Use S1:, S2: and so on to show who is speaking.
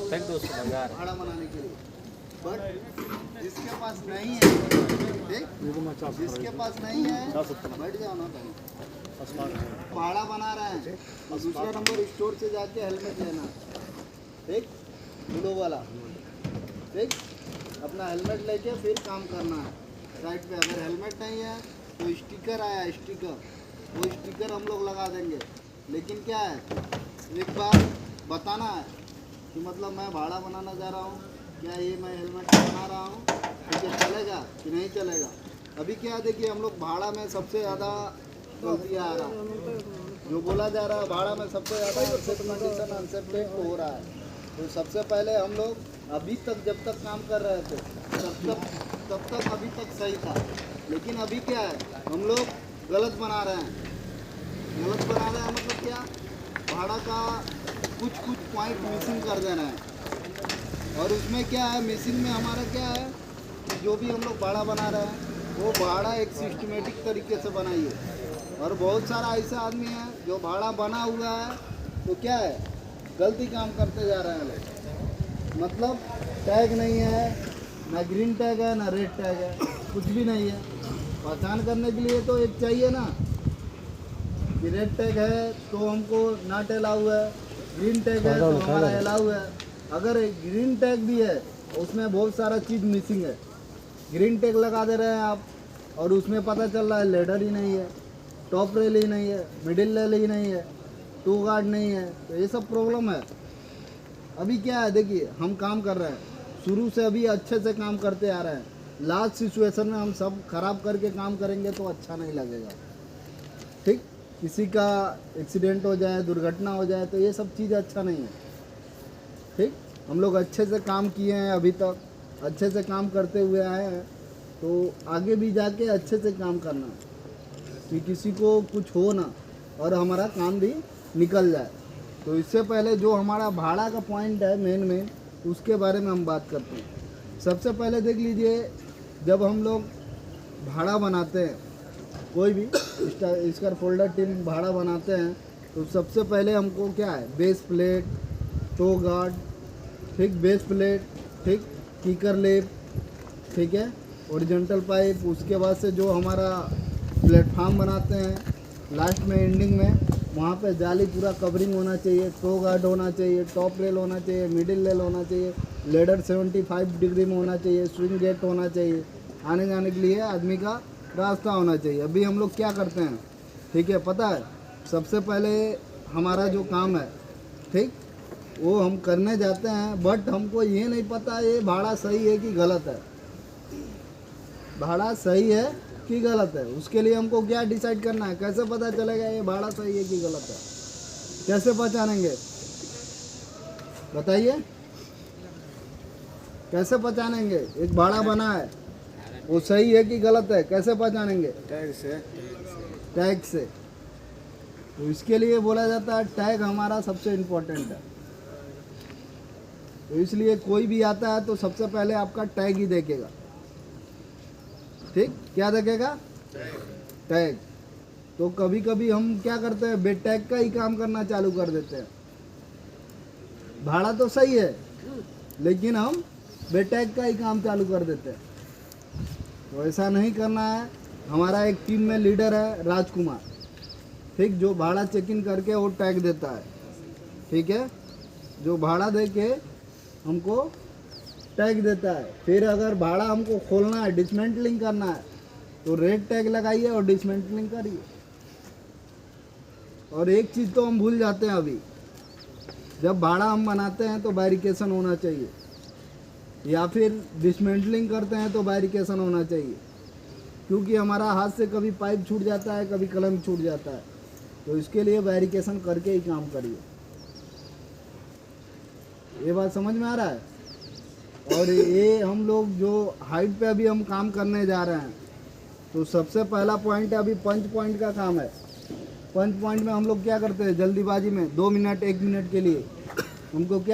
S1: फेंक दो उसको बाजार।
S2: भाड़ा बनाने के लिए। बट जिसके पास नहीं है, देख जिसके पास नहीं है, बैठ जाओ ना कहीं, भाड़ा बना रहे हैं, तो दूसरा नंबर स्टोर से जाके हेलमेट लेना, ठीक, ब्लू वाला, ठीक, अपना हेलमेट लेके फिर काम करना है। साइड पे अगर हेलमेट नहीं है तो स्टिकर आया, स्टिकर, वो स्टिकर हम लोग लगा देंगे। लेकिन क्या है, एक बार बताना है कि मतलब मैं भाड़ा बनाना जा रहा हूँ, क्या ये मैं हेलमेट बना रहा हूँ, ठीक है, चलेगा कि नहीं चलेगा। अभी क्या देखिए, हम लोग भाड़ा में सबसे ज़्यादा गलती आ रहा है, जो बोला जा रहा है भाड़ा में सबसे ज़्यादा अनसेफ कंडीशन, अनसेफ रेट हो रहा है। तो सबसे पहले हम लोग अभी तक जब तक काम कर रहे थे तब तक अभी तक सही था। लेकिन अभी क्या है, हम लोग गलत बना रहे हैं। गलत बना रहे हैं मतलब क्या, भाड़ा का कुछ पॉइंट मिसिंग कर दे रहे हैं। और उसमें क्या है, मिसिंग में हमारा क्या है कि जो भी हम लोग भाड़ा बना रहे हैं वो भाड़ा एक सिस्टमेटिक तरीके से बनाइए। और बहुत सारा ऐसा आदमी है जो भाड़ा बना हुआ है तो क्या है, गलती काम करते जा रहे हैं लोग। मतलब टैग नहीं है, ना ग्रीन टैग है ना रेड टैग है, कुछ भी नहीं है। पहचान करने के लिए तो एक चाहिए ना कि रेड टैग है तो हमको नॉट अलाउ है, ग्रीन टैग है तो हमारा अलाउ है। अगर ग्रीन टैग भी है उसमें बहुत सारा चीज़ मिसिंग है। ग्रीन टैग लगा दे रहे हैं आप और उसमें पता चल रहा है लेडर ही नहीं है, टॉप रेल ही नहीं है, मिडिल रेल ही नहीं है, टू गार्ड नहीं है, तो ये सब प्रॉब्लम है। अभी क्या है, देखिए हम काम कर रहे हैं, शुरू से अभी अच्छे से काम करते आ रहे हैं। लास्ट सिचुएशन में हम सब खराब करके काम करेंगे तो अच्छा नहीं लगेगा, ठीक। किसी का एक्सीडेंट हो जाए, दुर्घटना हो जाए तो ये सब चीज़ अच्छा नहीं है, ठीक। हम लोग अच्छे से काम किए हैं, अभी तक अच्छे से काम करते हुए आए हैं, तो आगे भी जाके अच्छे से काम करना कि किसी को कुछ हो ना और हमारा काम भी निकल जाए। तो इससे पहले जो हमारा भाड़ा का पॉइंट है मेन उसके बारे में हम बात करते हैं। सबसे पहले देख लीजिए, जब हम लोग भाड़ा बनाते हैं, कोई भी इसका फोल्डर टीम भाड़ा बनाते हैं, तो सबसे पहले हमको क्या है, बेस प्लेट, टो गार्ड, ठीक, बेस प्लेट, ठीक, कीकर लेप, ठीक है, ओरिजेंटल पाइप, उसके बाद से जो हमारा प्लेटफार्म बनाते हैं लास्ट में एंडिंग में वहाँ पे जाली पूरा कवरिंग होना चाहिए, टो गार्ड होना चाहिए, टॉप रेल होना चाहिए, मिडिल रेल होना चाहिए, लेडर 75 डिग्री में होना चाहिए, स्विंग गेट होना चाहिए, आने जाने के लिए आदमी का रास्ता होना चाहिए। अभी हम लोग क्या करते हैं, ठीक है, पता है, सबसे पहले हमारा जो काम है, ठीक, वो हम करने जाते हैं, बट हमको ये नहीं पता ये भाड़ा सही है कि गलत है, भाड़ा सही है कि गलत है। उसके लिए हमको क्या डिसाइड करना है, कैसे पता चलेगा ये भाड़ा सही है कि गलत है, कैसे पहचानेंगे बताइए, कैसे पहचानेंगे एक भाड़ा बना है वो सही है कि गलत है, कैसे पहचानेंगे,
S1: टैग से।
S2: टैग से। तो इसके लिए बोला जाता है टैग हमारा सबसे इम्पोर्टेंट है। तो इसलिए कोई भी आता है तो सबसे पहले आपका टैग ही देखेगा, ठीक, क्या देखेगा, टैग। तो कभी कभी हम क्या करते हैं, बे टैग का ही काम करना चालू कर देते हैं। भाड़ा तो सही है लेकिन हम बे टैग का ही काम चालू कर देते हैं। तो ऐसा नहीं करना है। हमारा एक टीम में लीडर है राजकुमार, ठीक, जो भाड़ा चेक इन करके वो टैग देता है, ठीक है, जो भाड़ा दे के हमको टैग देता है। फिर अगर भाड़ा हमको खोलना है, डिसमेंटलिंग करना है, तो रेड टैग लगाइए और डिसमेंटलिंग करिए। और एक चीज़ तो हम भूल जाते हैं, अभी जब भाड़ा हम बनाते हैं तो बैरिकेशन होना चाहिए, या फिर डिसमेंटलिंग करते हैं तो बैरिकेशन होना चाहिए, क्योंकि हमारा हाथ से कभी पाइप छूट जाता है, कभी कलम छूट जाता है। तो इसके लिए बैरिकेशन करके ही काम करिए। ये बात समझ में आ रहा है। और ये हम लोग जो हाइट पे अभी हम काम करने जा रहे हैं, तो सबसे पहला पॉइंट है अभी पंच पॉइंट का काम है। पंच पॉइंट में हम लोग क्या करते हैं, जल्दीबाजी में 2 मिनट 1 मिनट के लिए हमको क्या